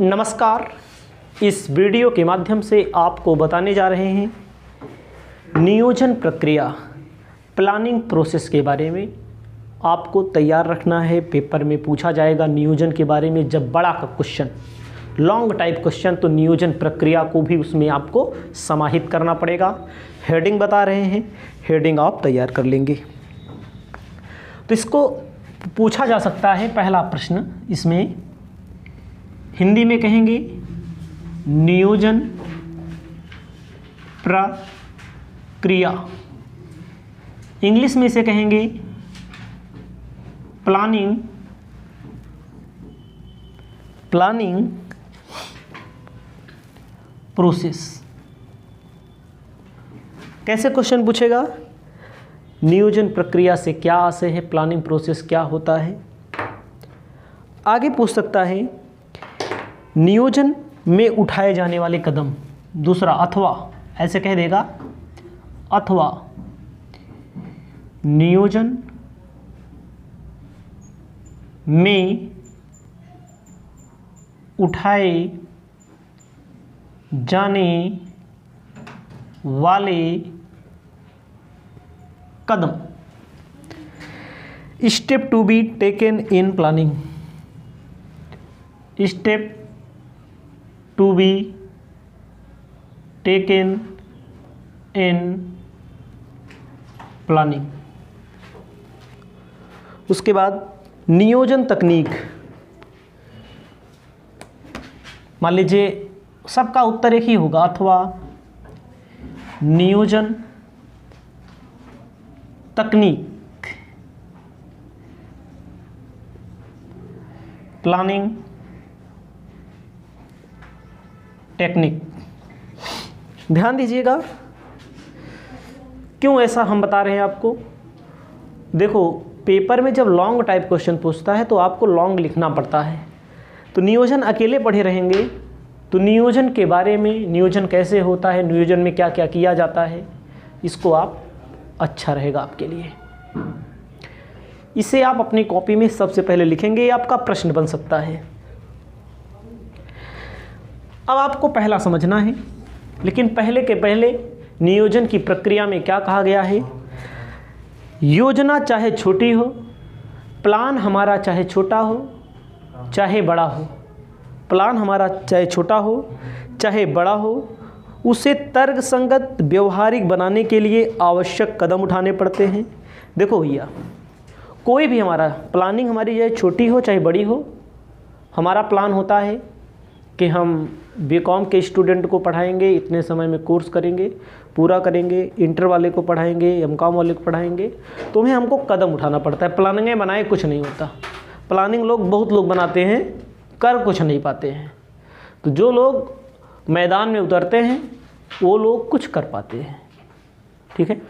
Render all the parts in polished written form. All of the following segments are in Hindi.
नमस्कार। इस वीडियो के माध्यम से आपको बताने जा रहे हैं नियोजन प्रक्रिया प्लानिंग प्रोसेस के बारे में। आपको तैयार रखना है, पेपर में पूछा जाएगा नियोजन के बारे में। जब बड़ा का क्वेश्चन, लॉन्ग टाइप क्वेश्चन, तो नियोजन प्रक्रिया को भी उसमें आपको समाहित करना पड़ेगा। हेडिंग बता रहे हैं, हेडिंग आप तैयार कर लेंगे तो इसको पूछा जा सकता है। पहला प्रश्न इसमें हिंदी में कहेंगे नियोजन प्रक्रिया, इंग्लिश में इसे कहेंगे प्लानिंग प्रोसेस। कैसे क्वेश्चन पूछेगा? नियोजन प्रक्रिया से क्या आशय है, प्लानिंग प्रोसेस क्या होता है। आगे पूछ सकता है नियोजन में उठाए जाने वाले कदम। दूसरा, अथवा ऐसे कह देगा, अथवा नियोजन में उठाए जाने वाले कदम। Step to be taken in planning, step to be taken in planning. उसके बाद नियोजन तकनीक। मान लीजिए सबका उत्तर एक ही होगा, अथवा नियोजन तकनीक, प्लानिंग टेक्निक। ध्यान दीजिएगा, क्यों ऐसा हम बता रहे हैं आपको। देखो, पेपर में जब लॉन्ग टाइप क्वेश्चन पूछता है तो आपको लॉन्ग लिखना पड़ता है। तो नियोजन अकेले पढ़े रहेंगे तो नियोजन के बारे में, नियोजन कैसे होता है, नियोजन में क्या क्या किया जाता है, इसको आप अच्छा रहेगा आपके लिए। इसे आप अपनी कॉपी में सबसे पहले लिखेंगे, ये आपका प्रश्न बन सकता है। अब आपको पहला समझना है, लेकिन पहले के पहले नियोजन की प्रक्रिया में क्या कहा गया है। योजना चाहे छोटी हो, प्लान हमारा चाहे छोटा हो चाहे बड़ा हो, प्लान हमारा चाहे छोटा हो चाहे बड़ा हो, उसे तर्कसंगत व्यवहारिक बनाने के लिए आवश्यक कदम उठाने पड़ते हैं। देखो भैया, कोई भी हमारा प्लानिंग हमारी चाहे छोटी हो चाहे बड़ी हो, हमारा प्लान होता है कि हम बीकॉम के स्टूडेंट को पढ़ाएंगे, इतने समय में कोर्स करेंगे, पूरा करेंगे, इंटर वाले को पढ़ाएंगे, एमकॉम वाले को पढ़ाएंगे। तो हमको कदम उठाना पड़ता है। प्लानिंग बनाए कुछ नहीं होता। प्लानिंग बहुत लोग बनाते हैं, कर कुछ नहीं पाते हैं। तो जो लोग मैदान में उतरते हैं वो लोग कुछ कर पाते हैं। ठीक है,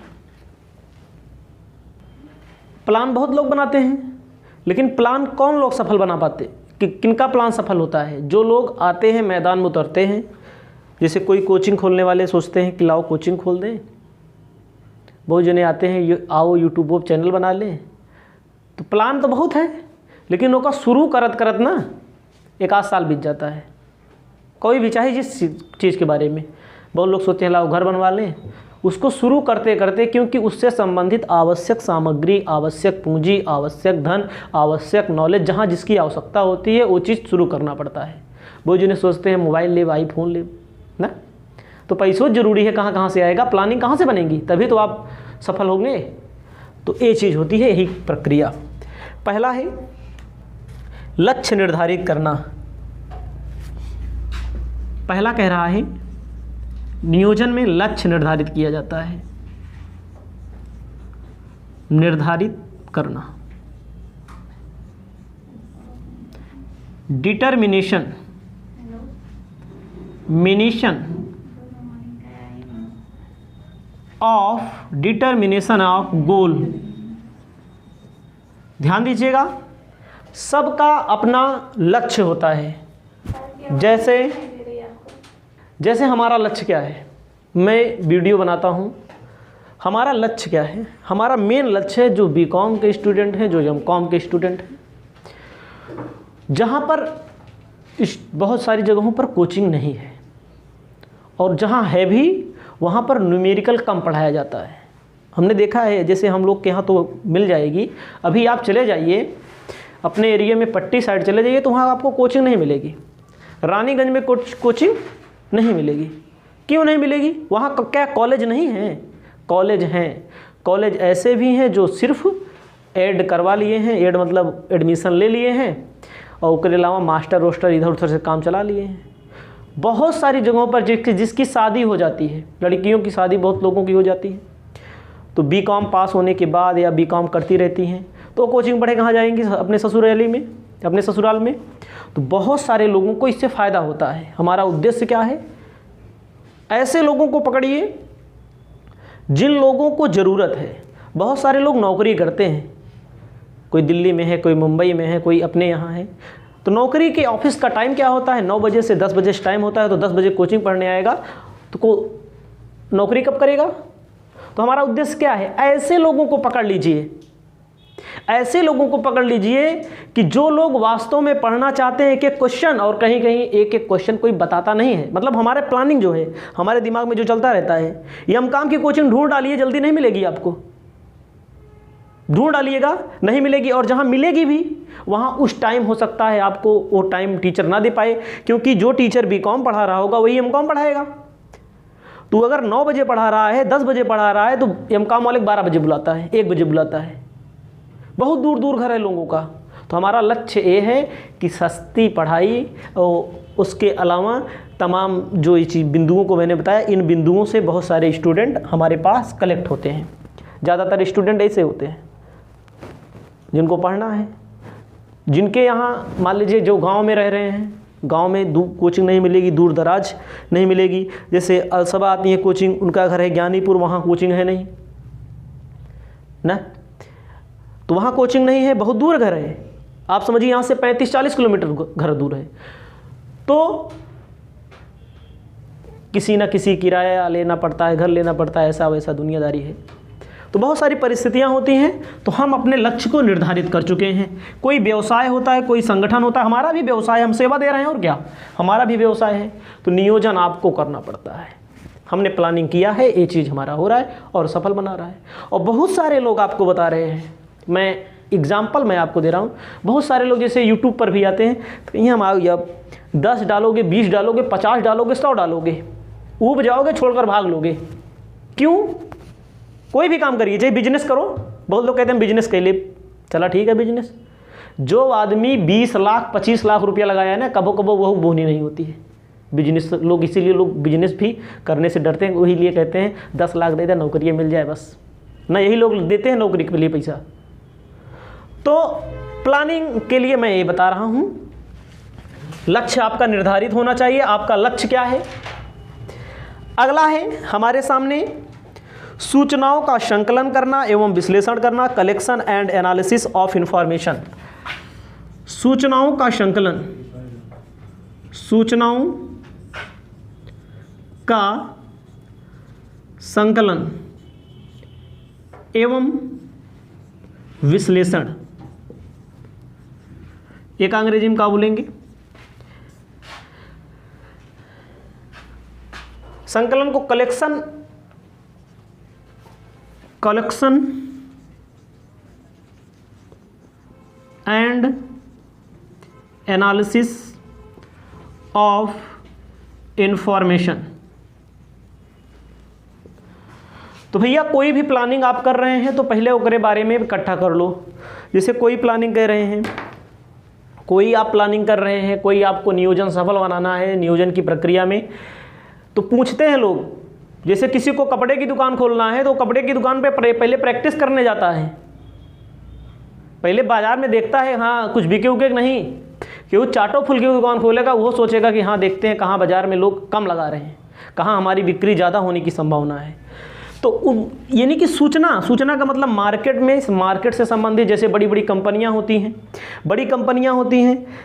प्लान बहुत लोग बनाते हैं, लेकिन प्लान कौन लोग सफल बना पाते, कि किनका प्लान सफल होता है? जो लोग आते हैं, मैदान में उतरते हैं। जैसे कोई कोचिंग खोलने वाले सोचते हैं कि लाओ कोचिंग खोल दें, बहुत जने आते हैं, आओ यूट्यूब चैनल बना लें। तो प्लान तो बहुत है, लेकिन उनका शुरू करत ना 1 साल बीत जाता है। कोई भी चाहे जिस चीज़ के बारे में, बहुत लोग सोचते हैं लाओ घर बनवा लें, उसको शुरू करते करते, क्योंकि उससे संबंधित आवश्यक सामग्री, आवश्यक पूंजी, आवश्यक धन, आवश्यक नॉलेज, जहाँ जिसकी आवश्यकता होती है वो चीज़ शुरू करना पड़ता है। वो जिन्हें सोचते हैं मोबाइल ले, आईफोन ले ना, तो पैसों ज़रूरी है, कहाँ से आएगा, प्लानिंग कहाँ से बनेगी, तभी तो आप सफल होंगे। तो ये चीज़ होती है, यही प्रक्रिया। पहला है लक्ष्य निर्धारित करना। पहला कह रहा है नियोजन में लक्ष्य निर्धारित किया जाता है। निर्धारित करना, डिटर्मिनेशन ऑफ गोल। ध्यान दीजिएगा, सबका अपना लक्ष्य होता है। जैसे हमारा लक्ष्य क्या है, मैं वीडियो बनाता हूँ, हमारा लक्ष्य क्या है? हमारा मेन लक्ष्य है जो बीकॉम के स्टूडेंट हैं, जो एमकॉम के स्टूडेंट हैं, जहाँ पर बहुत सारी जगहों पर कोचिंग नहीं है, और जहाँ है भी वहाँ पर न्यूमेरिकल कम पढ़ाया जाता है। हमने देखा है, जैसे हम लोग के यहाँ तो मिल जाएगी, अभी आप चले जाइए अपने एरिया में पट्टी साइड चले जाइए तो वहाँ आपको कोचिंग नहीं मिलेगी। रानीगंज में कोचिंग नहीं मिलेगी। क्यों नहीं मिलेगी? वहाँ क्या कॉलेज नहीं है? कॉलेज हैं। कॉलेज ऐसे भी हैं जो सिर्फ ऐड करवा लिए हैं, ऐड मतलब एडमिशन ले लिए हैं, और उसके अलावा मास्टर रोस्टर इधर उधर से काम चला लिए हैं। बहुत सारी जगहों पर जिसकी शादी हो जाती है, लड़कियों की शादी बहुत लोगों की हो जाती है, तो बीकॉम पास होने के बाद या बीकॉम करती रहती हैं, तो कोचिंग पढ़े कहाँ जाएंगी? अपने ससुराली में, अपने ससुराल में। तो बहुत सारे लोगों को इससे फ़ायदा होता है। हमारा उद्देश्य क्या है? ऐसे लोगों को पकड़िए जिन लोगों को ज़रूरत है। बहुत सारे लोग नौकरी करते हैं, कोई दिल्ली में है, कोई मुंबई में है, कोई अपने यहाँ है। तो नौकरी के ऑफिस का टाइम क्या होता है? 9 बजे से 10 बजे टाइम होता है, तो 10 बजे कोचिंग पढ़ने आएगा तो नौकरी कब करेगा? तो हमारा उद्देश्य क्या है? ऐसे लोगों को पकड़ लीजिए, ऐसे लोगों को पकड़ लीजिए कि जो लोग वास्तव में पढ़ना चाहते हैं एक एक क्वेश्चन, और कहीं कहीं एक एक क्वेश्चन कोई बताता नहीं है। मतलब हमारे प्लानिंग जो है, हमारे दिमाग में जो चलता रहता है, ये हम काम की कोचिंग ढूंढ डालिए, जल्दी नहीं मिलेगी आपको। ढूंढ डालिएगा, नहीं मिलेगी, और जहां मिलेगी भी वहां उस टाइम हो सकता है आपको वो टाइम टीचर ना दे पाए, क्योंकि जो टीचर बीकॉम पढ़ा रहा होगा वही एमकॉम पढ़ाएगा। तो अगर 9 बजे पढ़ा रहा है, 10 बजे पढ़ा रहा है, तो एमकॉम वाले 12 बजे बुलाता है, 1 बजे बुलाता है। बहुत दूर दूर घर है लोगों का। तो हमारा लक्ष्य ये है कि सस्ती पढ़ाई और उसके अलावा तमाम जो ये बिंदुओं को मैंने बताया, इन बिंदुओं से बहुत सारे स्टूडेंट हमारे पास कलेक्ट होते हैं। ज़्यादातर स्टूडेंट ऐसे होते हैं जिनको पढ़ना है, जिनके यहाँ मान लीजिए जो गांव में रह रहे हैं, गांव में कोचिंग नहीं मिलेगी, दूर दराज नहीं मिलेगी। जैसे अलसबा आती है कोचिंग, उनका घर है ज्ञानीपुर, वहाँ कोचिंग है नहीं ना, तो वहाँ कोचिंग नहीं है, बहुत दूर घर है। आप समझिए यहाँ से 35-40 किलोमीटर घर दूर है, तो किसी ना किसी किराया लेना पड़ता है, घर लेना पड़ता है, ऐसा वैसा दुनियादारी है। तो बहुत सारी परिस्थितियाँ होती हैं। तो हम अपने लक्ष्य को निर्धारित कर चुके हैं। कोई व्यवसाय होता है, कोई संगठन होता है, हमारा भी व्यवसाय, हम सेवा दे रहे हैं, और क्या हमारा भी व्यवसाय है। तो नियोजन आपको करना पड़ता है। हमने प्लानिंग किया है, ये चीज़ हमारा हो रहा है और सफल बना रहा है। और बहुत सारे लोग आपको बता रहे हैं, मैं एग्जाम्पल मैं आपको दे रहा हूँ। बहुत सारे लोग जैसे यूट्यूब पर भी आते हैं, तो कहीं हम अब 10 डालोगे, 20 डालोगे, 50 डालोगे, 100 डालोगे, ऊब जाओगे, छोड़कर भाग लोगे। क्यों? कोई भी काम करिए, चाहे बिजनेस करो। बहुत लोग कहते हैं बिजनेस के लिए, चला ठीक है बिजनेस। जो आदमी 20 लाख 25 लाख रुपया लगाया है ना, कबो कबो वह बोनी नहीं होती है बिजनेस। लोग इसीलिए लोग बिजनेस भी करने से डरते हैं, वही लिए कहते हैं 10 लाख दे दे, नौकरी मिल जाए बस ना। यही लोग देते हैं नौकरी के लिए पैसा। तो प्लानिंग के लिए मैं ये बता रहा हूँ, लक्ष्य आपका निर्धारित होना चाहिए। आपका लक्ष्य क्या है? अगला है हमारे सामने सूचनाओं का संकलन करना एवं विश्लेषण करना, collection and analysis of information. सूचनाओं का संकलन, सूचनाओं का संकलन एवं विश्लेषण। एक अंग्रेजी में क्या बोलेंगे? संकलन को collection and analysis of information. तो भैया कोई भी प्लानिंग आप कर रहे हैं तो पहले ओकरे बारे में इकट्ठा कर लो। जैसे कोई प्लानिंग कर रहे हैं, कोई आप प्लानिंग कर रहे हैं, कोई आपको नियोजन सफल बनाना है, नियोजन की प्रक्रिया में, तो पूछते हैं लोग। जैसे किसी को कपड़े की दुकान खोलना है तो कपड़े की दुकान पे पहले प्रैक्टिस करने जाता है, पहले बाजार में देखता है हाँ कुछ बिके उके नहीं। क्यों चाटो फुल की दुकान खोलेगा, वो सोचेगा कि हाँ देखते हैं कहाँ बाजार में लोग कम लगा रहे हैं, कहाँ हमारी बिक्री ज़्यादा होने की संभावना है। तो यानी कि सूचना का मतलब मार्केट से संबंधित, जैसे बड़ी बड़ी कंपनियां होती हैं,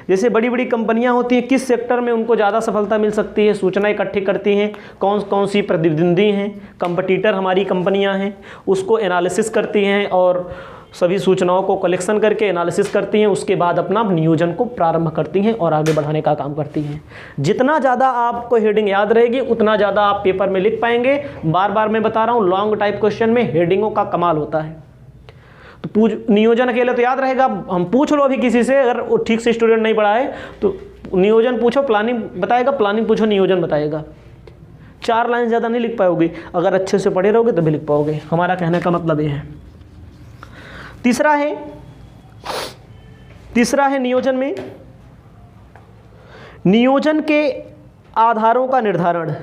जैसे बड़ी बड़ी कंपनियां होती हैं, किस सेक्टर में उनको ज़्यादा सफलता मिल सकती है, सूचना इकट्ठी करती हैं। कौन कौन सी प्रतिद्वंदी हैं, कंपटीटर हमारी कंपनियां हैं, उसको एनालिसिस करती हैं और सभी सूचनाओं को कलेक्शन करके एनालिसिस करती हैं, उसके बाद अपना नियोजन को प्रारंभ करती हैं और आगे बढ़ाने का काम करती हैं। जितना ज़्यादा आपको हेडिंग याद रहेगी उतना ज़्यादा आप पेपर में लिख पाएंगे। बार बार मैं बता रहा हूँ, लॉन्ग टाइप क्वेश्चन में हेडिंगों का कमाल होता है। तो नियोजन अकेले तो याद रहेगा, हम पूछ लो अभी किसी से, अगर वो ठीक से स्टूडेंट नहीं पढ़ा है तो नियोजन पूछो, प्लानिंग बताएगा, प्लानिंग पूछो, नियोजन बताएगा। 4 लाइन ज़्यादा नहीं लिख पाओगे, अगर अच्छे से पढ़े रहोगे तभी लिख पाओगे। हमारा कहने का मतलब ये है। तीसरा है नियोजन में नियोजन के आधारों का निर्धारण।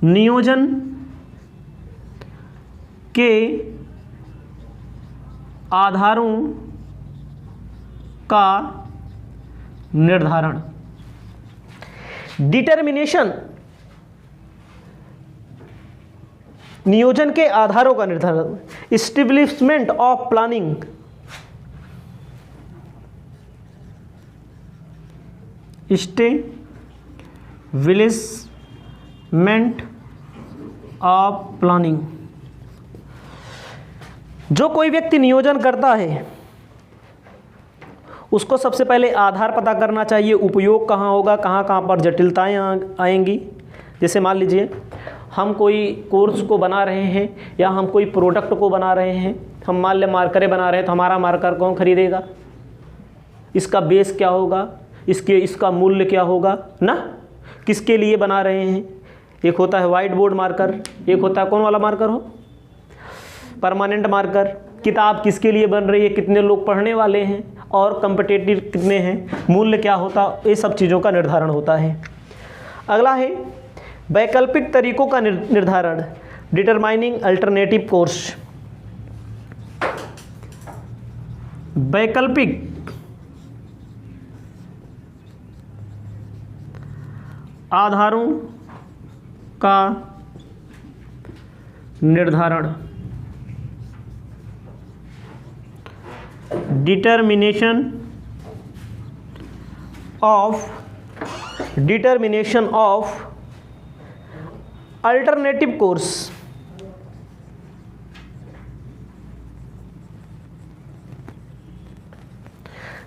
नियोजन के आधारों का निर्धारण। डिटर्मिनेशन, नियोजन के आधारों का निर्धारण। Establishment of planning, establishment of planning. जो कोई व्यक्ति नियोजन करता है उसको सबसे पहले आधार पता करना चाहिए, उपयोग कहाँ होगा, कहाँ कहाँ पर जटिलताएं आएंगी। जैसे मान लीजिए हम कोई कोर्स को बना रहे हैं या हम कोई प्रोडक्ट को बना रहे हैं, हम मान लें मार्करें बना रहे हैं, तो हमारा मार्कर कौन खरीदेगा, इसका बेस क्या होगा, इसका मूल्य क्या होगा ना, किसके लिए बना रहे हैं। एक होता है वाइट बोर्ड मार्कर, एक होता है कौन वाला मार्कर हो, परमानेंट मार्कर। किताब किसके लिए बन रही है, कितने लोग पढ़ने वाले हैं और कॉम्पिटिटिव कितने हैं, मूल्य क्या होता, ये सब चीज़ों का निर्धारण होता है। अगला है वैकल्पिक तरीकों का निर्धारण। Determining alternative course. वैकल्पिक आधारों का निर्धारण। Determination of alternative course.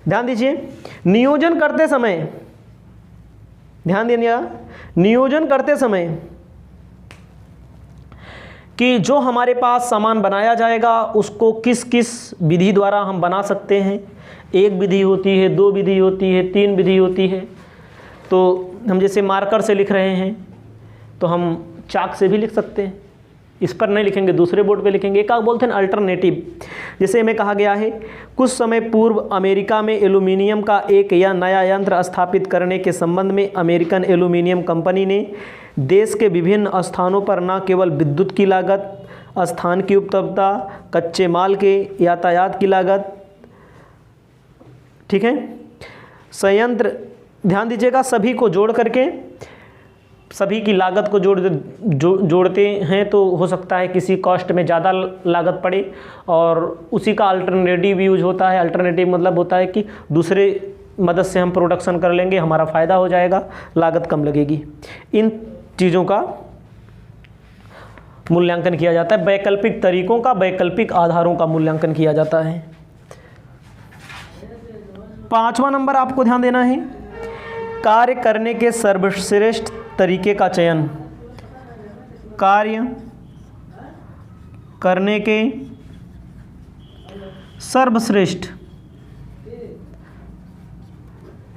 ध्यान दीजिए, नियोजन करते समय, ध्यान दीजिएगा, नियोजन करते समय कि जो हमारे पास सामान बनाया जाएगा उसको किस किस विधि द्वारा हम बना सकते हैं। एक विधि होती है, 2 विधि होती है, 3 विधि होती है। तो हम जैसे मार्कर से लिख रहे हैं तो हम चाक से भी लिख सकते हैं, इस पर नहीं लिखेंगे, दूसरे बोर्ड पे लिखेंगे। एक बोलते हैं अल्टरनेटिव। जैसे में कहा गया है, कुछ समय पूर्व अमेरिका में एल्यूमिनियम का एक या नया यंत्र स्थापित करने के संबंध में अमेरिकन एल्यूमिनियम कंपनी ने देश के विभिन्न स्थानों पर न केवल विद्युत की लागत, स्थान की उपलब्धता, कच्चे माल के यातायात की लागत, ठीक है, संयंत्र, ध्यान दीजिएगा, सभी को जोड़ करके, सभी की लागत को जोड़ते हैं तो हो सकता है किसी कॉस्ट में ज़्यादा लागत पड़े और उसी का अल्टरनेटिव यूज होता है। अल्टरनेटिव मतलब होता है कि दूसरे मदद से हम प्रोडक्शन कर लेंगे, हमारा फ़ायदा हो जाएगा, लागत कम लगेगी। इन चीज़ों का मूल्यांकन किया जाता है। वैकल्पिक तरीकों का, वैकल्पिक आधारों का मूल्यांकन किया जाता है। 5वां नंबर आपको ध्यान देना है, कार्य करने के सर्वश्रेष्ठ तरीके का चयन। कार्य करने के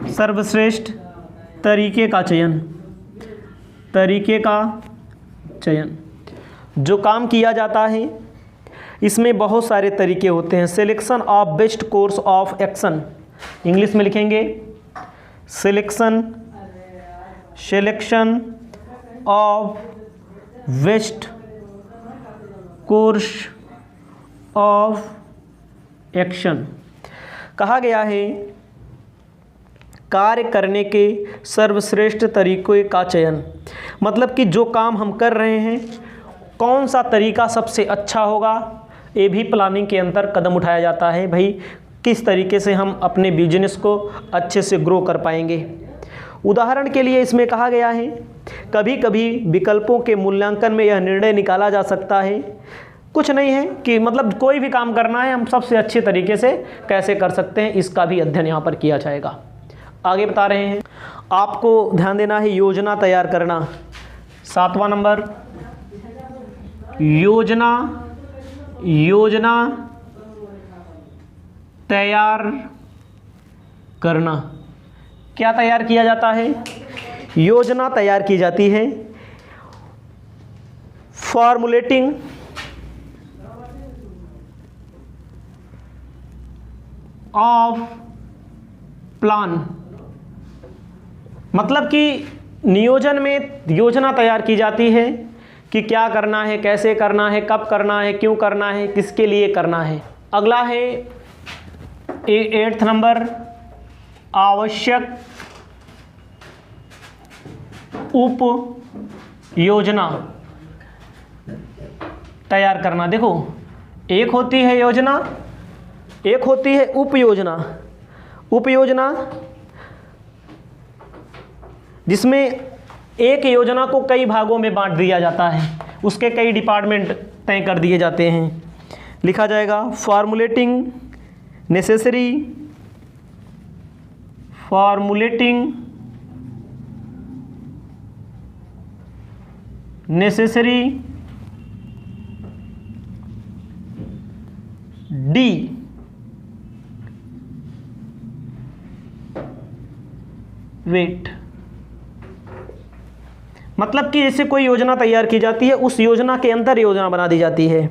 सर्वश्रेष्ठ तरीके का चयन। तरीके का चयन, जो काम किया जाता है इसमें बहुत सारे तरीके होते हैं। Selection of best course of action, English में लिखेंगे selection of best course of action. कहा गया है कार्य करने के सर्वश्रेष्ठ तरीकों का चयन, मतलब कि जो काम हम कर रहे हैं कौन सा तरीका सबसे अच्छा होगा, ये भी प्लानिंग के अंदर कदम उठाया जाता है। भाई किस तरीके से हम अपने बिजनेस को अच्छे से ग्रो कर पाएंगे। उदाहरण के लिए इसमें कहा गया है, कभी कभी विकल्पों के मूल्यांकन में यह निर्णय निकाला जा सकता है कुछ नहीं है कि मतलब कोई भी काम करना है हम सबसे अच्छे तरीके से कैसे कर सकते हैं, इसका भी अध्ययन यहाँ पर किया जाएगा। आगे बता रहे हैं, आपको ध्यान देना है योजना तैयार करना। 7वां नंबर, योजना तैयार करना। क्या तैयार किया जाता है? योजना तैयार की जाती है। फॉर्मुलेटिंग ऑफ प्लान, मतलब कि नियोजन में योजना तैयार की जाती है कि क्या करना है, कैसे करना है, कब करना है, क्यों करना है, किसके लिए करना है। अगला है 8th नंबर, आवश्यक उप योजना तैयार करना। देखो, एक होती है योजना, एक होती है उप योजना। उप योजना जिसमें एक योजना को कई भागों में बांट दिया जाता है, उसके कई डिपार्टमेंट तय कर दिए जाते हैं। लिखा जाएगा फॉर्मुलेटिंग नेसेसरी डी वेट, मतलब कि जैसे कोई योजना तैयार की जाती है, उस योजना के अंदर योजना बना दी जाती है।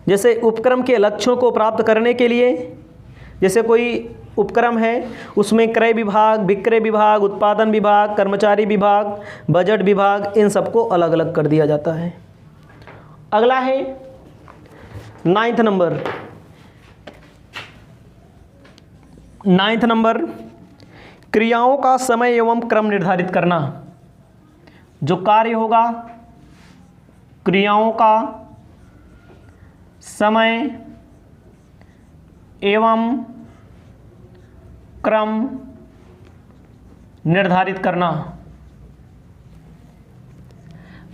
जैसे उपक्रम के लक्ष्यों को प्राप्त करने के लिए, जैसे कोई उपक्रम है, उसमें क्रय विभाग, विक्रय विभाग, उत्पादन विभाग, कर्मचारी विभाग, बजट विभाग, इन सबको अलग अलग कर दिया जाता है। अगला है 9th नंबर, क्रियाओं का समय एवं क्रम निर्धारित करना। जो कार्य होगा, क्रियाओं का समय एवं क्रम निर्धारित करना,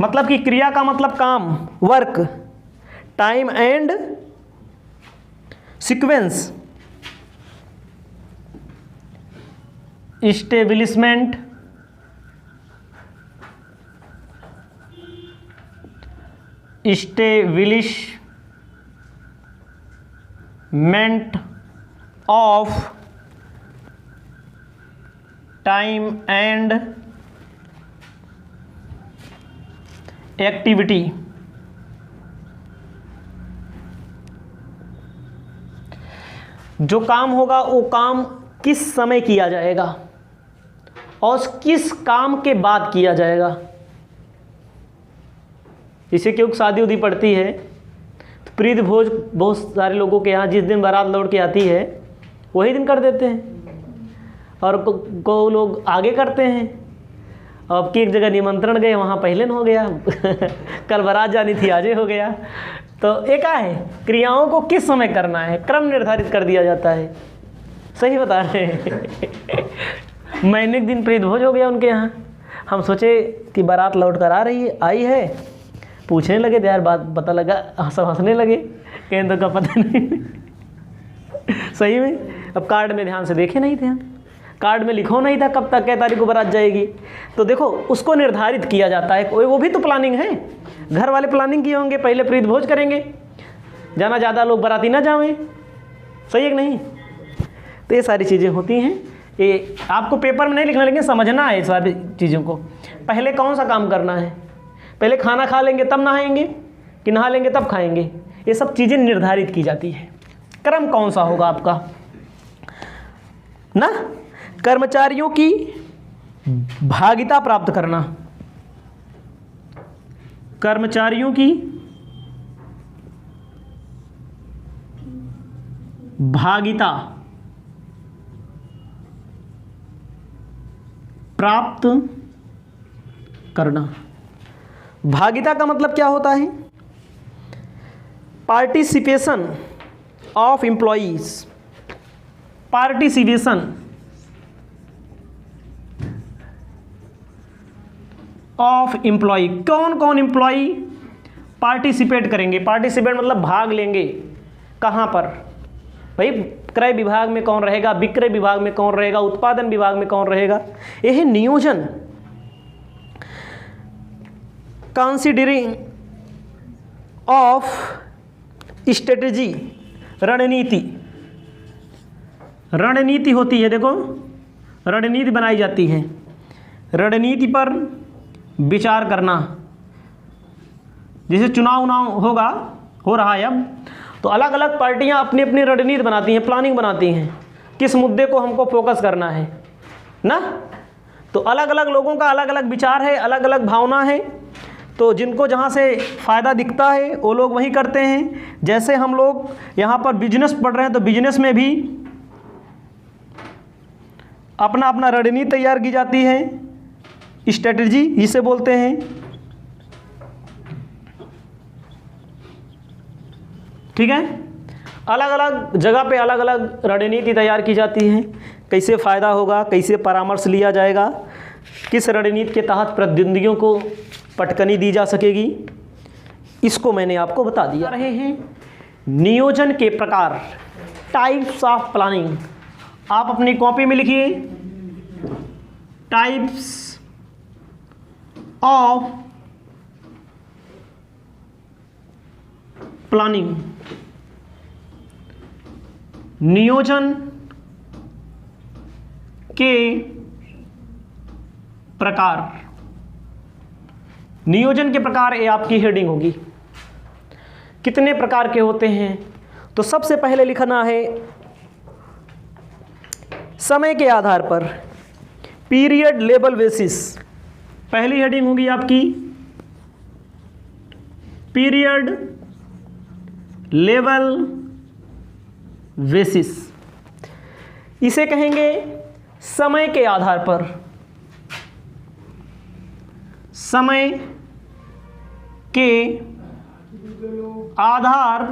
मतलब कि क्रिया का मतलब काम, work, time and sequence, establishment, of time and activity. जो काम होगा वो काम किस समय किया जाएगा और किस काम के बाद किया जाएगा। जैसे क्योंकि शादी उदी पड़ती है तो प्रीति भोज बहुत सारे लोगों के यहाँ जिस दिन बारात लौट के आती है वही दिन कर देते हैं, और को लोग आगे करते हैं। अब की एक जगह निमंत्रण गए, वहाँ पहले न हो गया कल बारात जानी थी, आज हो गया। तो एक है क्रियाओं को किस समय करना है, क्रम निर्धारित कर दिया जाता है। सही बता रहे हैं। मैंने एक दिन प्रीत भोज हो गया उनके यहाँ, हम सोचे कि बारात लौट कर आई है, पूछने लगे तो यार बात पता लगा, सब हंसने लगे, कहें तो का पता नहीं। सही में अब कार्ड में ध्यान से देखे नहीं थे हम, कार्ड में लिखो नहीं था कब तक कै तारीख को बारात जाएगी। तो देखो उसको निर्धारित किया जाता है, वो भी तो प्लानिंग है। घर वाले प्लानिंग किए होंगे, पहले प्रीत भोज करेंगे, जाना ज़्यादा लोग बाराती ना जावें, सही है कि नहीं। तो ये सारी चीज़ें होती हैं, ये आपको पेपर में नहीं लिखना, लेकिन समझना है सारी चीज़ों को। पहले कौन सा काम करना है, पहले खाना खा लेंगे तब नहाएंगे कि नहा लेंगे तब खाएंगे, ये सब चीज़ें निर्धारित की जाती है। क्रम कौन सा होगा आपका ना। कर्मचारियों की भागीदारी प्राप्त करना, कर्मचारियों की भागीदारी प्राप्त करना। भागीदारी का मतलब क्या होता है, participation of employees, participation of employee, कौन कौन एम्प्लॉय पार्टिसिपेट करेंगे। पार्टिसिपेट मतलब भाग लेंगे। कहाँ पर भाई? क्रय विभाग में कौन रहेगा, विक्रय विभाग में कौन रहेगा, उत्पादन विभाग में कौन रहेगा। यह है नियोजन। कंसीडरिंग ऑफ स्ट्रेटेजी, रणनीति। रणनीति होती है, देखो रणनीति बनाई जाती है। रणनीति पर विचार करना। जैसे चुनाव हो रहा है अब, तो अलग अलग पार्टियां अपनी अपनी रणनीति बनाती हैं, प्लानिंग बनाती हैं, किस मुद्दे को हमको फोकस करना है ना। तो अलग अलग लोगों का अलग अलग विचार है, अलग अलग भावना है। तो जिनको जहाँ से फ़ायदा दिखता है वो लोग वही करते हैं। जैसे हम लोग यहाँ पर बिजनेस पढ़ रहे हैं, तो बिजनेस में भी अपना अपना रणनीति तैयार की जाती है, स्ट्रेटजी जिसे बोलते हैं। ठीक है, अलग अलग जगह पे अलग अलग रणनीति तैयार की जाती है। कैसे फ़ायदा होगा, कैसे परामर्श लिया जाएगा, किस रणनीति के तहत प्रतिद्वंदियों को पटकनी दी जा सकेगी, इसको मैंने आपको बता दिया। रहे हैं नियोजन के प्रकार, टाइप्स ऑफ प्लानिंग। आप अपनी कॉपी में लिखिए, टाइप्स ऑफ प्लानिंग। नियोजन के प्रकार। नियोजन के प्रकार, ये आपकी हेडिंग होगी। कितने प्रकार के होते हैं? तो सबसे पहले लिखना है समय के आधार पर, पीरियड लेवल बेसिस। पहली हेडिंग होगी आपकी पीरियड लेवल बेसिस। इसे कहेंगे समय के आधार पर। समय के आधार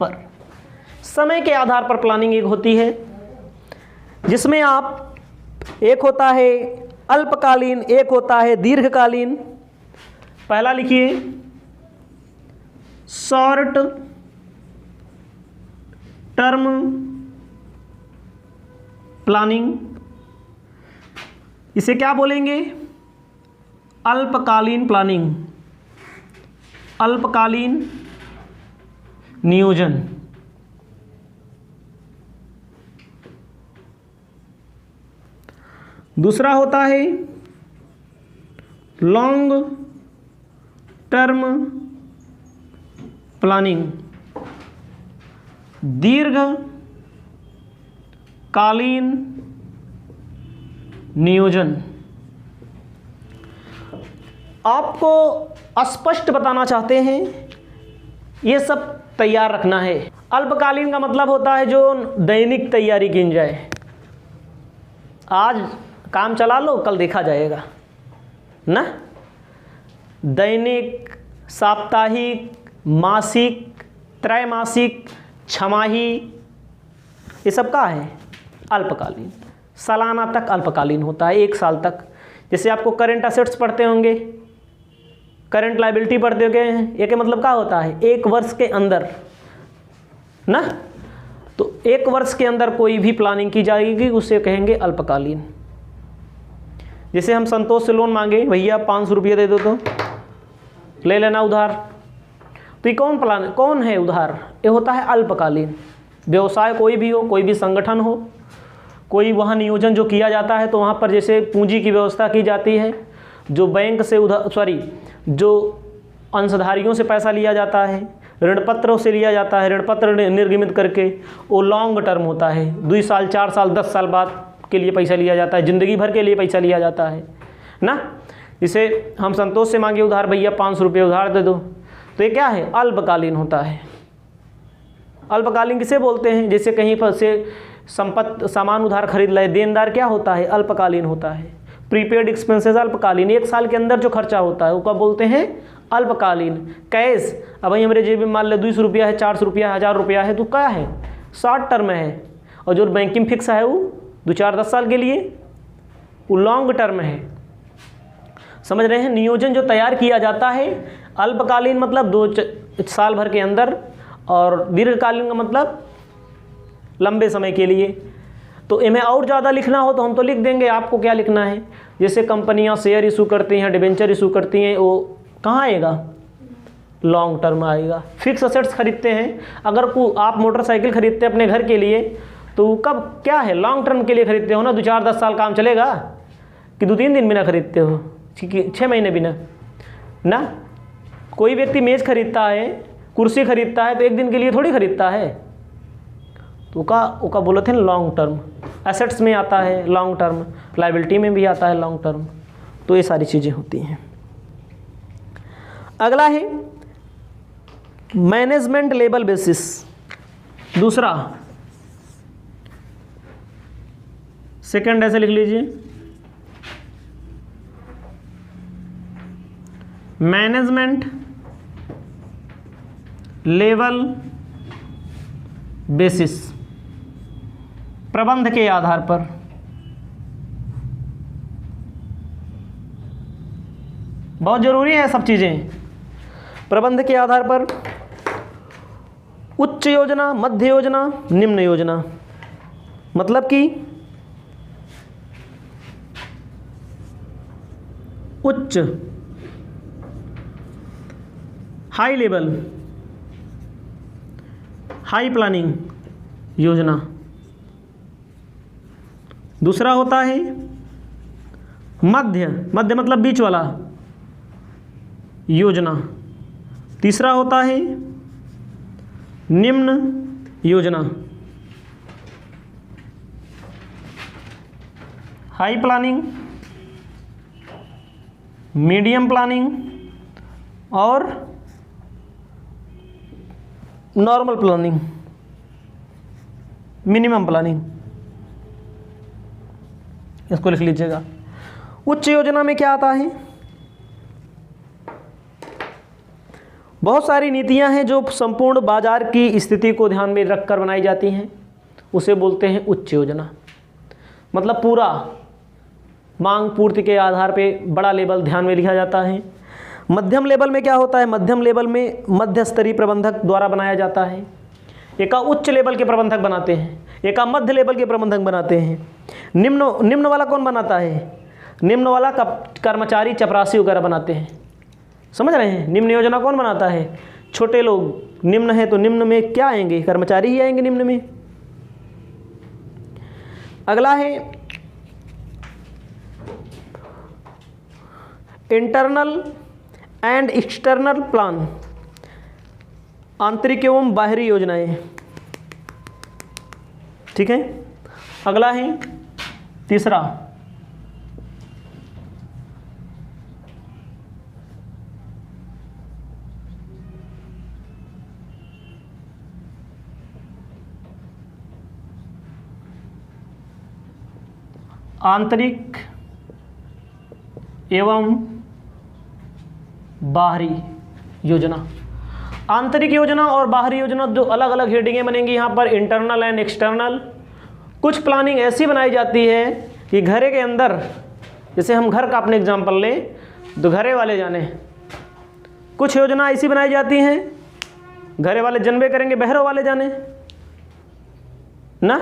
पर, समय के आधार पर प्लानिंग एक होती है, जिसमें आप एक होता है अल्पकालीन, एक होता है दीर्घकालीन। पहला लिखिए शॉर्ट टर्म प्लानिंग। इसे क्या बोलेंगे? अल्पकालीन प्लानिंग, अल्पकालीन नियोजन। दूसरा होता है लॉन्ग टर्म प्लानिंग, दीर्घ कालीन नियोजन। आपको स्पष्ट बताना चाहते हैं, ये सब तैयार रखना है। अल्पकालीन का मतलब होता है जो दैनिक तैयारी की जाए। आज काम चला लो, कल देखा जाएगा ना। दैनिक, साप्ताहिक, मासिक, त्रैमासिक, छमाही, ये सब का है अल्पकालीन। सालाना तक अल्पकालीन होता है, एक साल तक। जैसे आपको करंट असेट्स पढ़ते होंगे, करंट लायबिलिटी पढ़ते होंगे, ये के मतलब क्या होता है? एक वर्ष के अंदर ना। तो एक वर्ष के अंदर कोई भी प्लानिंग की जाएगी, उसे कहेंगे अल्पकालीन। जैसे हम संतोष से लोन मांगे, भैया 500 रुपये दे दो तो ले लेना उधार, तो ये कौन है उधार? ये होता है अल्पकालीन। व्यवसाय कोई भी हो, कोई भी संगठन हो, कोई वहाँ नियोजन जो किया जाता है, तो वहाँ पर जैसे पूंजी की व्यवस्था की जाती है, जो बैंक से जो अंशधारियों से पैसा लिया जाता है, ऋण पत्रों से लिया जाता है, ऋण पत्र निर्गमित करके, वो लॉन्ग टर्म होता है। 2 साल, 4 साल, 10 साल बाद के लिए पैसा लिया जाता है, ज़िंदगी भर के लिए पैसा लिया जाता है ना। इसे हम संतोष से मांगे उधार, भैया 500 रुपये उधार दे दो, तो ये क्या है? अल्पकालीन होता है। अल्पकालीन किसे बोलते हैं? जैसे कहीं पर से सामान उधार खरीद लाए, देनदार क्या होता है? अल्पकालीन होता है। प्रीपेड एक्सपेंसेस अल्पकालीन, 1 साल के अंदर जो खर्चा होता है वो क्या बोलते हैं? अल्पकालीन। कैश, अब भाई हमारे जेब में मान ले 200 रुपया है, 400 रुपया है, 1000 रुपया है, तो क्या है? शॉर्ट टर्म है। और जो बैंकिंग फिक्स है वो 2, 4, 10 साल के लिए, वो लॉन्ग टर्म है। समझ रहे हैं? नियोजन जो तैयार किया जाता है अल्पकालीन मतलब 2 साल भर के अंदर, और दीर्घकालीन का मतलब लंबे समय के लिए। तो इन्हें और ज़्यादा लिखना हो तो हम तो लिख देंगे, आपको क्या लिखना है। जैसे कंपनियां शेयर इशू करती हैं, डिबेंचर इशू करती हैं, वो कहाँ आएगा, लॉन्ग टर्म आएगा। फिक्स असेट्स खरीदते हैं, अगर आप मोटरसाइकिल खरीदते हैं अपने घर के लिए तो कब क्या है, लॉन्ग टर्म के लिए खरीदते हो ना, 2-4-10 साल काम चलेगा, कि 2-3 दिन बिना खरीदते हो, 6 महीने बिना ना। कोई व्यक्ति मेज़ खरीदता है, कुर्सी खरीदता है तो 1 दिन के लिए थोड़ी खरीदता है। तो उका बोलते हैं लॉन्ग टर्म, एसेट्स में आता है लॉन्ग टर्म, लायबिलिटी में भी आता है लॉन्ग टर्म। तो ये सारी चीज़ें होती हैं। अगला है मैनेजमेंट लेवल बेसिस। दूसरा, सेकंड ऐसे लिख लीजिए, मैनेजमेंट लेवल बेसिस, प्रबंध के आधार पर। बहुत जरूरी है सब चीजें। प्रबंध के आधार पर उच्च योजना, मध्य योजना, निम्न योजना, मतलब कि उच्च हाई लेवल, हाई प्लानिंग योजना। दूसरा होता है मध्य, मध्य मतलब बीच वाला योजना। तीसरा होता है निम्न योजना, हाई प्लानिंग, मीडियम प्लानिंग और नॉर्मल प्लानिंग, मिनिमम प्लानिंग। इसको लिख लीजिएगा। उच्च योजना में क्या आता है, बहुत सारी नीतियां हैं जो संपूर्ण बाजार की स्थिति को ध्यान में रखकर बनाई जाती हैं, उसे बोलते हैं उच्च योजना। मतलब पूरा मांग पूर्ति के आधार पे बड़ा लेवल ध्यान में लिखा जाता है। मध्यम लेवल में क्या होता है, मध्यम लेवल में मध्य स्तरीय प्रबंधक द्वारा बनाया जाता है। एका उच्च लेवल के प्रबंधक बनाते हैं, एका मध्य लेवल के प्रबंधक बनाते हैं। निम्न वाला कौन बनाता है, निम्न वाला कर्मचारी चपरासी वगैरह बनाते हैं। समझ रहे हैं, निम्न योजना कौन बनाता है, छोटे लोग। निम्न है तो निम्न में क्या आएंगे, कर्मचारी ही आएंगे निम्न में। अगला है इंटरनल एंड एक्सटर्नल प्लान, आंतरिक एवं बाहरी योजनाएं। ठीक है। अगला है तीसरा, आंतरिक एवं बाहरी योजना। आंतरिक योजना और बाहरी योजना जो अलग अलग हेडिंगें बनेंगी यहाँ पर, इंटरनल एंड एक्सटर्नल। कुछ प्लानिंग ऐसी बनाई जाती है कि घरे के अंदर, जैसे हम घर का अपने एग्जांपल लें तो घरे वाले जाने। कुछ योजना ऐसी बनाई जाती हैं घरे वाले जनबे करेंगे, बहरों वाले जाने ना।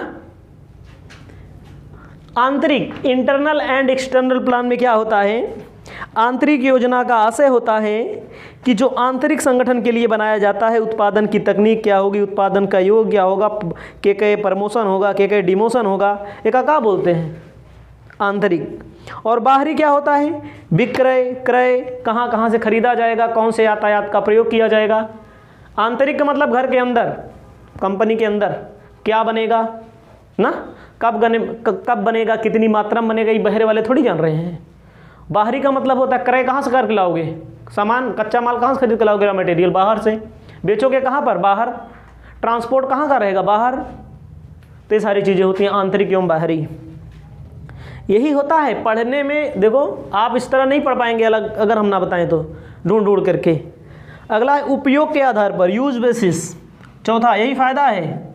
आंतरिक, इंटरनल एंड एक्सटर्नल प्लान में क्या होता है, आंतरिक योजना का आशय होता है कि जो आंतरिक संगठन के लिए बनाया जाता है, उत्पादन की तकनीक क्या होगी, उत्पादन का योग क्या होगा, के प्रमोशन होगा, के डिमोशन होगा, एक क्या बोलते हैं आंतरिक। और बाहरी क्या होता है, विक्रय, क्रय, कहाँ कहाँ से खरीदा जाएगा, कौन से यातायात का प्रयोग किया जाएगा। आंतरिक का मतलब घर के अंदर, कंपनी के अंदर क्या बनेगा ना, कब बनेगा, कितनी मात्रा में बनेगा, ये बहरे वाले थोड़ी जान रहे हैं। बाहरी का मतलब होता है क्रय, कहाँ से करके लाओगे सामान, कच्चा माल कहाँ से खरीद के लाओगे, रॉ मटेरियल बाहर से, बेचोगे कहाँ पर, बाहर। ट्रांसपोर्ट कहाँ का रहेगा, बाहर। तो ये सारी चीज़ें होती हैं आंतरिक एवं बाहरी। यही होता है पढ़ने में। देखो आप इस तरह नहीं पढ़ पाएंगे अलग, अगर हम ना बताएं तो ढूंढ करके। अगला है उपयोग के आधार पर, यूज बेसिस। चौथा यही फायदा है,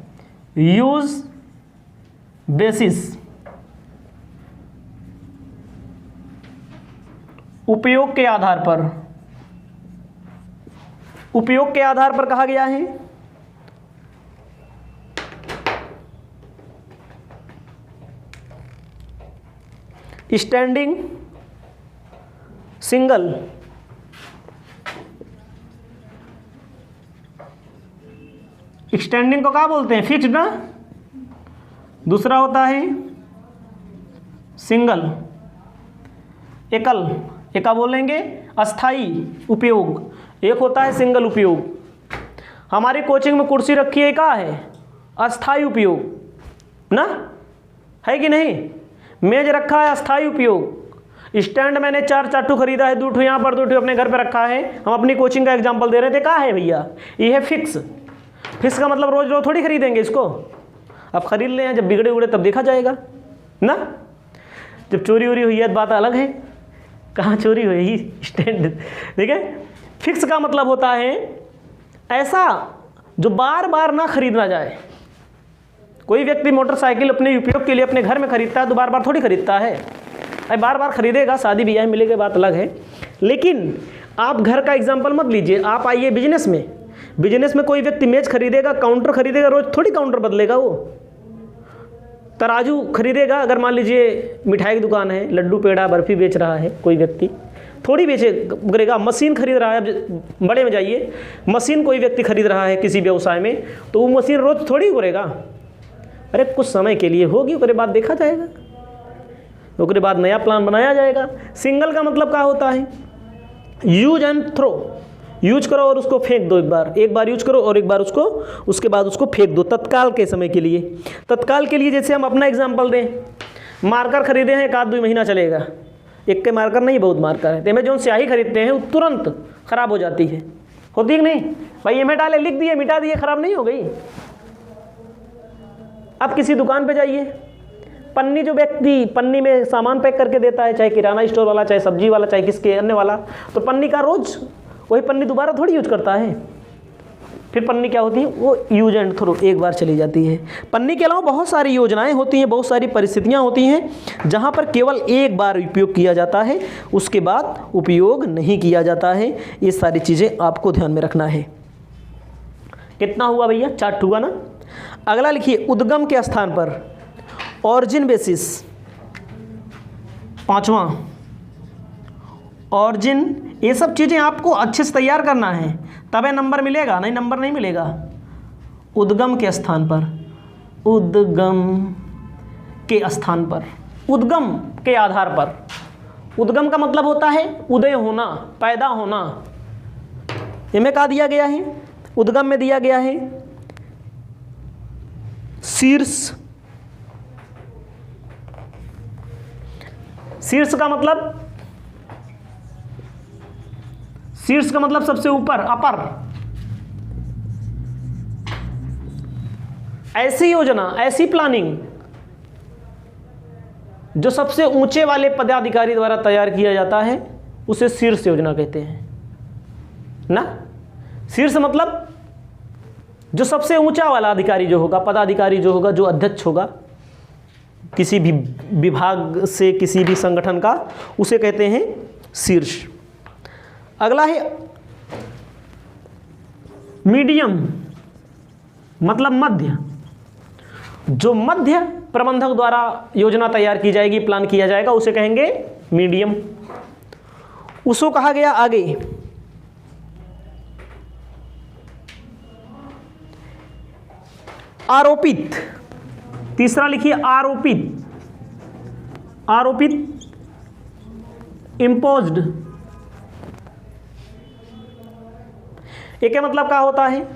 यूज बेसिस, उपयोग के आधार पर। उपयोग के आधार पर कहा गया है। स्टैंडिंग सिंगल, स्टैंडिंग को क्या बोलते हैं, फिक्स्ड ना। दूसरा होता है सिंगल, एकल, एका बोलेंगे अस्थाई उपयोग। एक होता है सिंगल उपयोग। हमारी कोचिंग में कुर्सी रखी है, क्या है, अस्थाई उपयोग ना, है कि नहीं। मेज रखा है, अस्थाई उपयोग। स्टैंड मैंने 4 चाटू खरीदा है, 2 ठो यहाँ पर, 2 ठो अपने घर पे रखा है। हम अपनी कोचिंग का एग्जांपल दे रहे थे, क्या है भैया, ये है फिक्स। फिक्स का मतलब रोज रोज थोड़ी खरीदेंगे इसको, अब खरीद लें, जब बिगड़े उगड़े तब देखा जाएगा ना। जब चोरी वोरी हुई है तो बात अलग है, कहाँ चोरी हुई, स्टैंड, ठीक है। फिक्स का मतलब होता है ऐसा जो बार बार ना खरीदना जाए। कोई व्यक्ति मोटरसाइकिल अपने उपयोग के लिए अपने घर में खरीदता है तो बार बार थोड़ी खरीदता है। अरे बार बार खरीदेगा, शादी ब्याह मिलेगी बात अलग है। लेकिन आप घर का एग्जाम्पल मत लीजिए, आप आइए बिजनेस में। बिजनेस में कोई व्यक्ति मेज खरीदेगा, काउंटर खरीदेगा, रोज थोड़ी काउंटर बदलेगा। वो तराजू खरीदेगा, अगर मान लीजिए मिठाई की दुकान है, लड्डू पेड़ा बर्फी बेच रहा है कोई व्यक्ति, थोड़ी बेचेगा। मशीन खरीद रहा है, बड़े में जाइए, मशीन कोई व्यक्ति खरीद रहा है किसी व्यवसाय में, तो वो मशीन रोज थोड़ी करेगा। अरे कुछ समय के लिए होगी, उसके बाद देखा जाएगा, उसके बाद नया प्लान बनाया जाएगा। सिंगल का मतलब क्या होता है, यूज एंड थ्रो, यूज करो और उसको फेंक दो। एक बार यूज करो और एक बार उसको, उसके बाद उसको फेंक दो, तत्काल के समय के लिए। तत्काल के लिए जैसे हम अपना एग्जांपल दें, मार्कर खरीदे हैं, 1-2 महीना चलेगा। एक के मार्कर नहीं, बहुत मार्कर है। तो हमें जो स्याही खरीदते हैं वो तुरंत खराब हो जाती है, होती है कि नहीं भाई। हमें डाले, लिख दिए, मिटा दिए, खराब नहीं हो गई। अब किसी दुकान पे जाइए, पन्नी, जो व्यक्ति पन्नी में सामान पैक करके देता है, चाहे किराना स्टोर वाला, चाहे सब्जी वाला, चाहे किसके अन्य वाला, तो पन्नी का रोज वही पन्नी दोबारा थोड़ी यूज करता है। फिर पन्नी क्या होती है, वो यूज एंड थ्रो, एक बार चली जाती है। पन्नी के अलावा बहुत सारी योजनाएं होती हैं, बहुत सारी परिस्थितियां होती हैं जहां पर केवल एक बार उपयोग किया जाता है, उसके बाद उपयोग नहीं किया जाता है। ये सारी चीज़ें आपको ध्यान में रखना है। कितना हुआ भैया, 4 हुआ ना। अगला लिखिए, उद्गम के स्थान पर, ऑरिजिन बेसिस, 5वां ऑरिजिन। ये सब चीज़ें आपको अच्छे से तैयार करना है, तबे नंबर मिलेगा, नहीं नंबर नहीं मिलेगा। उद्गम के स्थान पर, उद्गम के स्थान पर, उद्गम के आधार पर। उद्गम का मतलब होता है उदय होना, पैदा होना। इनमें क्या दिया गया है, उद्गम में दिया गया है शीर्ष। शीर्ष का मतलब, शीर्ष का मतलब सबसे ऊपर, अपर। ऐसी योजना, ऐसी प्लानिंग जो सबसे ऊंचे वाले पदाधिकारी द्वारा तैयार किया जाता है, उसे शीर्ष योजना कहते हैं ना। शीर्ष मतलब जो सबसे ऊंचा वाला अधिकारी जो होगा, पदाधिकारी जो होगा, जो अध्यक्ष होगा किसी भी विभाग से, किसी भी संगठन का, उसे कहते हैं शीर्ष। अगला है मीडियम, मतलब मध्य। जो मध्य प्रबंधक द्वारा योजना तैयार की जाएगी, प्लान किया जाएगा, उसे कहेंगे मीडियम। उसको कहा गया आगे आरोपित। तीसरा लिखिए आरोपित, आरोपित, इम्पोज्ड। एक का मतलब क्या होता है,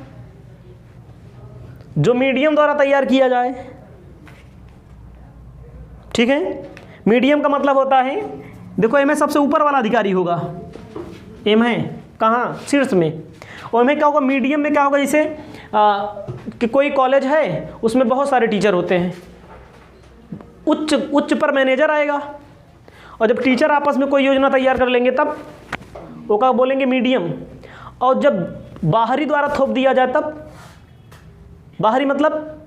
जो मीडियम द्वारा तैयार किया जाए, ठीक है। मीडियम का मतलब होता है, देखो एम सबसे ऊपर वाला अधिकारी होगा, एम है कहाँ, शीर्ष में। और में क्या होगा, मीडियम में क्या होगा, जैसे कि कोई कॉलेज है, उसमें बहुत सारे टीचर होते हैं, उच्च पर मैनेजर आएगा, और जब टीचर आपस में कोई योजना तैयार कर लेंगे तब वो क्या बोलेंगे, मीडियम। और जब बाहरी द्वारा थोप दिया जाए तब, बाहरी मतलब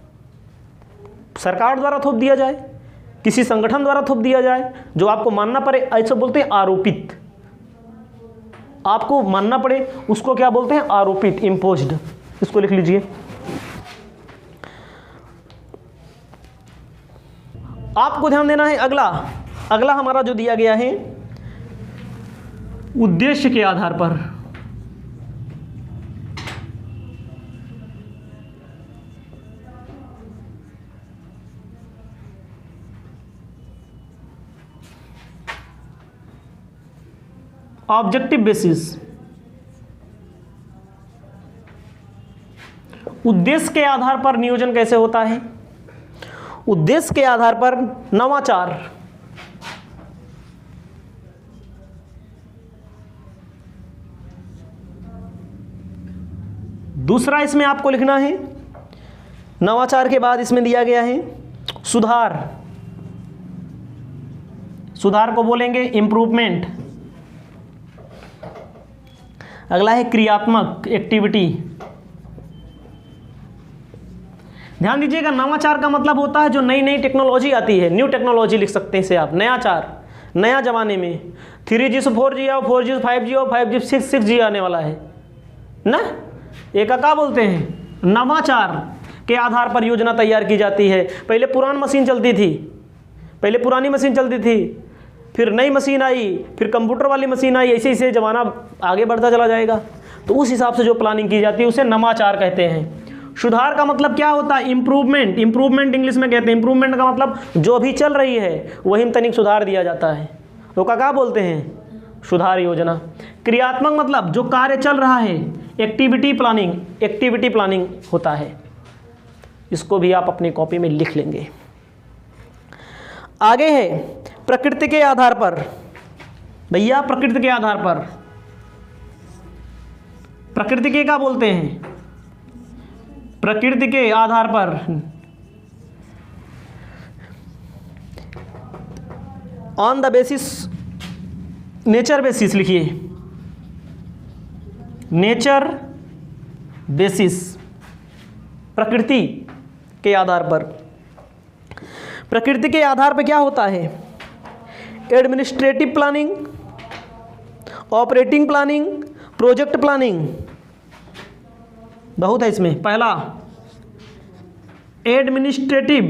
सरकार द्वारा थोप दिया जाए, किसी संगठन द्वारा थोप दिया जाए, जो आपको मानना पड़े, ऐसा बोलते हैं आरोपित। आपको मानना पड़े, उसको क्या बोलते हैं? आरोपित, इम्पोज्ड। इसको लिख लीजिए। आपको ध्यान देना है अगला हमारा जो दिया गया है, उद्देश्य के आधार पर। ऑब्जेक्टिव बेसिस, उद्देश्य के आधार पर नियोजन कैसे होता है? उद्देश्य के आधार पर नवाचार, दूसरा इसमें आपको लिखना है, नवाचार के बाद इसमें दिया गया है सुधार, सुधार को बोलेंगे इम्प्रूवमेंट। अगला है क्रियात्मक, एक्टिविटी। ध्यान दीजिएगा, नवाचार का मतलब होता है जो नई नई टेक्नोलॉजी आती है, न्यू टेक्नोलॉजी लिख सकते हैं इसे आप, नयाचार। नया जमाने में 3G से 4G आओ, 4G से 5G आओ, 5G से 6G आने वाला है ना। एक क्या बोलते हैं? नवाचार के आधार पर योजना तैयार की जाती है। पहले पुरानी मशीन चलती थी, फिर नई मशीन आई, फिर कंप्यूटर वाली मशीन आई, ऐसे ऐसे ज़माना आगे बढ़ता चला जाएगा। तो उस हिसाब से जो प्लानिंग की जाती है उसे नवाचार कहते हैं। सुधार का मतलब क्या होता है? इम्प्रूवमेंट। इम्प्रूवमेंट इंग्लिश में कहते हैं। इम्प्रूवमेंट का मतलब जो भी चल रही है वही में तनिक सुधार दिया जाता है, तो क्या बोलते हैं? सुधार योजना। क्रियात्मक मतलब जो कार्य चल रहा है, एक्टिविटी प्लानिंग होता है। इसको भी आप अपनी कॉपी में लिख लेंगे। आगे है प्रकृति के आधार पर। भैया प्रकृति के आधार पर, प्रकृति के क्या बोलते हैं? प्रकृति के आधार पर, on the basis, nature basis लिखिए, नेचर बेसिस, प्रकृति के आधार पर। प्रकृति के आधार पर क्या होता है? Administrative planning, operating planning, project planning. बहुत है इसमें। पहला एडमिनिस्ट्रेटिव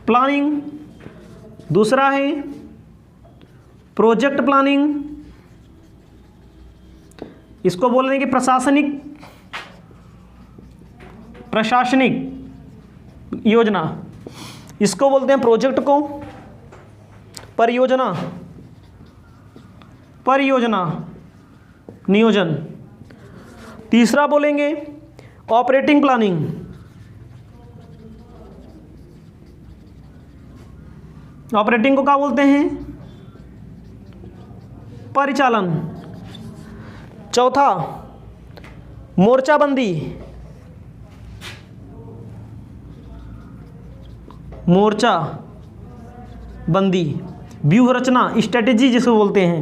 प्लानिंग, दूसरा है प्रोजेक्ट प्लानिंग। इसको बोलने की प्रशासनिक योजना, इसको बोलते हैं प्रोजेक्ट को परियोजना नियोजन। तीसरा बोलेंगे ऑपरेटिंग प्लानिंग, ऑपरेटिंग को क्या बोलते हैं? परिचालन। चौथा मोर्चाबंदी, व्यूह रचना, स्ट्रेटेजी जिसको बोलते हैं।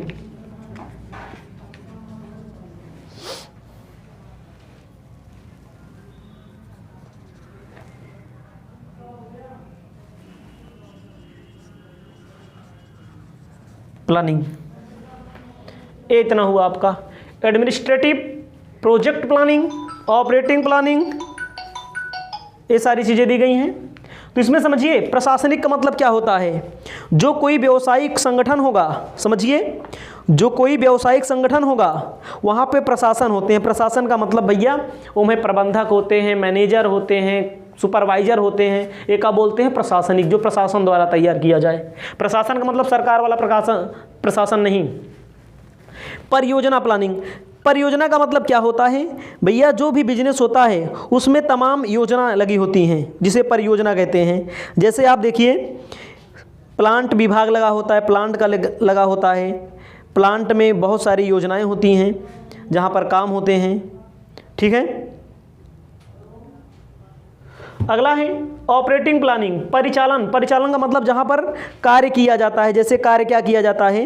प्लानिंग। ये इतना हुआ आपका administrative, project planning, operating planning, ये सारी चीज़ें दी गई हैं। तो इसमें समझिए प्रशासनिक का मतलब क्या होता है? जो कोई व्यावसायिक संगठन होगा, समझिए जो कोई व्यावसायिक संगठन होगा वहाँ पे प्रशासन होते हैं। प्रशासन का मतलब भैया उनमें प्रबंधक होते हैं, मैनेजर होते हैं, सुपरवाइजर होते हैं। एक का बोलते हैं प्रशासनिक, जो प्रशासन द्वारा तैयार किया जाए। प्रशासन का मतलब सरकार वाला प्रशासन नहीं। परियोजना प्लानिंग, परियोजना का मतलब क्या होता है? भैया जो भी बिजनेस होता है उसमें तमाम योजना लगी होती हैं, जिसे परियोजना कहते हैं। जैसे आप देखिए प्लांट विभाग लगा होता है, प्लांट का लगा होता है। प्लांट में बहुत सारी योजनाएं होती हैं जहाँ पर काम होते हैं, ठीक है। अगला है ऑपरेटिंग प्लानिंग, परिचालन। परिचालन का मतलब जहाँ पर कार्य किया जाता है। जैसे कार्य क्या किया जाता है?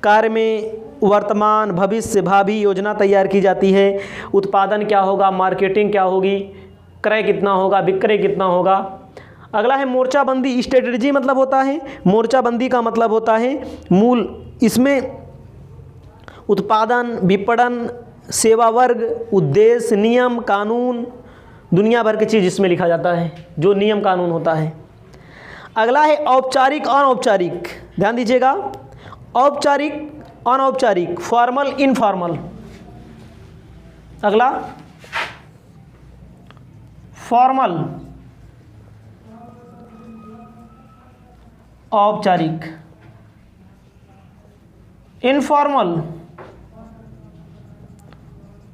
कार्य में वर्तमान, भविष्य, भावी योजना तैयार की जाती है। उत्पादन क्या होगा, मार्केटिंग क्या होगी, क्रय कितना होगा, विक्रय कितना होगा, अगला है मोर्चाबंदी। स्ट्रेटजी मतलब होता है, मोर्चाबंदी का मतलब होता है मूल, इसमें उत्पादन, विपणन, सेवा वर्ग, उद्देश्य, नियम, कानून, दुनिया भर की चीज़ इसमें लिखा जाता है, जो नियम कानून होता है। अगला है औपचारिक अनौपचारिक। ध्यान दीजिएगा, औपचारिक अनौपचारिक, फॉर्मल इनफॉर्मल। अगला फॉर्मल औपचारिक, इनफॉर्मल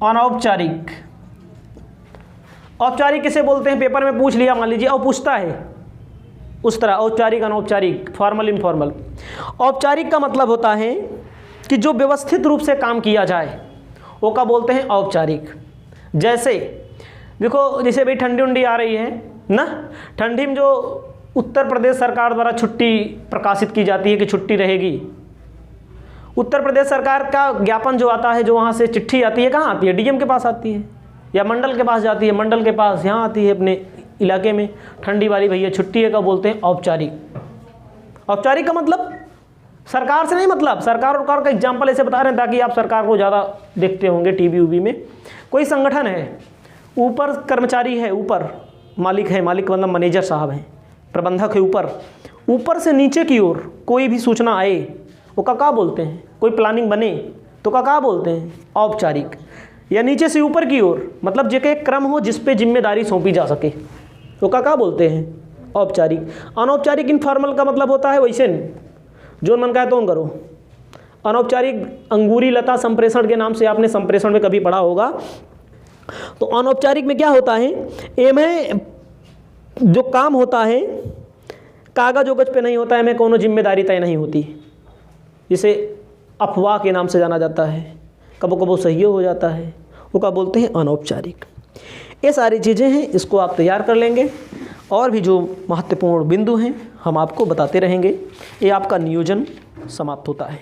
अनौपचारिक। औपचारिक किसे बोलते हैं, पेपर में पूछ लिया मान लीजिए और पूछता है उस तरह, औपचारिक अनौपचारिक, फॉर्मल इनफॉर्मल। औपचारिक का मतलब होता है कि जो व्यवस्थित रूप से काम किया जाए वो क्या बोलते हैं, औपचारिक। जैसे देखो, जैसे भाई ठंडी उंडी आ रही है ना, ठंडी में जो उत्तर प्रदेश सरकार द्वारा छुट्टी प्रकाशित की जाती है कि छुट्टी रहेगी, उत्तर प्रदेश सरकार का ज्ञापन जो आता है, जो वहाँ से चिट्ठी आती है, कहाँ आती है, डीएम के पास आती है या मंडल के पास जाती है, मंडल के पास यहाँ आती है अपने इलाके में, ठंडी वाली भैया छुट्टी है, का बोलते हैं औपचारिक। औपचारिक का मतलब सरकार से नहीं, मतलब सरकार का एग्जाम्पल ऐसे बता रहे हैं ताकि आप सरकार को ज़्यादा देखते होंगे टीवी वीवी में। कोई संगठन है, ऊपर कर्मचारी है, ऊपर मालिक है, मालिक मतलब मैनेजर साहब हैं, प्रबंधक है, ऊपर से नीचे की ओर कोई भी सूचना आए वो क्या बोलते हैं, कोई प्लानिंग बने तो क्या बोलते हैं, औपचारिक। या नीचे से ऊपर की ओर मतलब जो एक क्रम हो जिस पे जिम्मेदारी सौंपी जा सके तो क्या बोलते हैं, औपचारिक। अनौपचारिक इनफॉर्मल का मतलब होता है वैसे नहीं, जो मन का है तो करो। अनौपचारिक अंगूरी लता संप्रेषण के नाम से आपने संप्रेषण में कभी पढ़ा होगा। तो अनौपचारिक में क्या होता है, एमें जो काम होता है कागज वगज पे नहीं होता है, में कोनो जिम्मेदारी तय नहीं होती, जिसे अफवाह के नाम से जाना जाता है, कबो कबो सही हो जाता है, वो क्या बोलते हैं, अनौपचारिक। ये सारी चीज़ें हैं, इसको आप तैयार कर लेंगे और भी जो महत्वपूर्ण बिंदु हैं हम आपको बताते रहेंगे। ये आपका नियोजन समाप्त होता है।